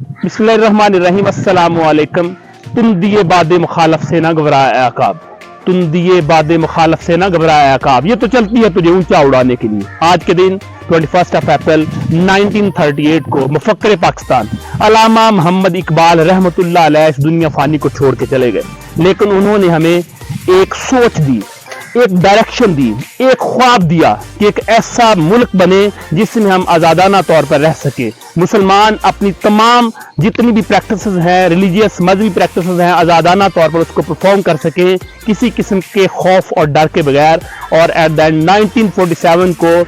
बिस्मिल्लाहिर्रहमानिर्रहीम, अस्सलामु अलैकुम। तुम दिए बादे मुखालफ से ना घबराया आकाब, तुम दिए बादे मुखालफ से ना घबराया आकाब। ये तो चलती है तुझे ऊंचा उड़ाने के लिए। आज के दिन 21 अप्रैल 1938 को मुफक्किर पाकिस्तान अल्लामा मोहम्मद इकबाल रहमतुल्लाह अलैह इस दुनिया फानी को छोड़ के चले गए, लेकिन उन्होंने हमें एक सोच दी, एक डायरेक्शन दी, एक ख्वाब दिया कि एक ऐसा मुल्क बने जिसमें हम आज़ादाना तौर पर रह सके। मुसलमान अपनी तमाम जितनी भी प्रैक्टिसेस हैं, रिलीजियस मजहबी प्रैक्टिसेस हैं, आज़ादाना तौर पर उसको परफॉर्म कर सके किसी किस्म के खौफ और डर के बगैर। और एट द एंड 1947 को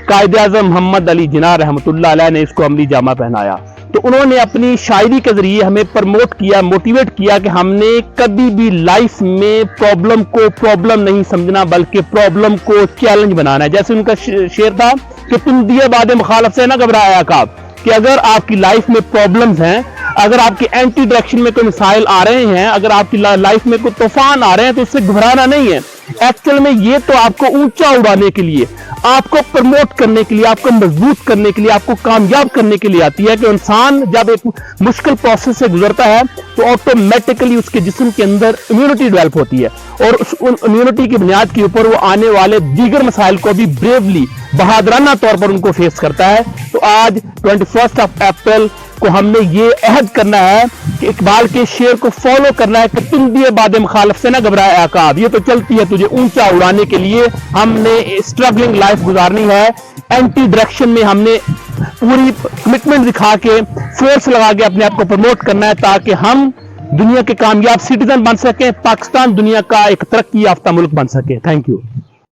कायद-ए-आज़म मोहम्मद अली जिन्ना रहमतुल्लाह अलैह ने इसको अमली जामा पहनाया। तो उन्होंने अपनी शायरी के जरिए हमें प्रमोट किया, मोटिवेट किया कि हमने कभी भी लाइफ में प्रॉब्लम को प्रॉब्लम नहीं समझना, बल्कि प्रॉब्लम को चैलेंज बनाना है। जैसे उनका शेर था कि तुम दिए बादे मुखालफ से ना घबराया आकाब, कि अगर आपकी लाइफ में प्रॉब्लम्स हैं, अगर आपके एंटी डायरेक्शन में कोई मिसाइल आ रहे हैं, अगर आपकी लाइफ में कोई तूफान आ रहे हैं, तो उससे घबराना नहीं है। एक्चुअल में ये तो आपको ऊंचा उड़ाने के लिए, आपको प्रमोट करने के लिए, आपको मजबूत करने के लिए, आपको कामयाब करने के लिए आती है कि इंसान जब एक मुश्किल प्रोसेस से गुजरता है तो ऑटोमेटिकली उसके जिस्म के अंदर इम्यूनिटी डेवलप होती है, और उस इम्यूनिटी की बुनियाद के ऊपर वो आने वाले दीगर मसाइल को भी ब्रेवली, बहादुराना तौर पर उनको फेस करता है। तो आज 21 अप्रैल को हमने ये अहद करना है कि इकबाल के शेर को फॉलो करना है कि तुम दिए बादे मुखालफ से ना घबराया आकाब। ये तो चलती है तुझे ऊंचा उड़ाने के लिए। हमने स्ट्रगलिंग लाइफ गुजारनी है, एंटी डायरेक्शन में हमने पूरी कमिटमेंट दिखा के, फोर्स लगा के अपने आप को प्रमोट करना है, ताकि हम दुनिया के कामयाब सिटीजन बन सकें, पाकिस्तान दुनिया का एक तरक्की याफ्ता मुल्क बन सके। Thank you.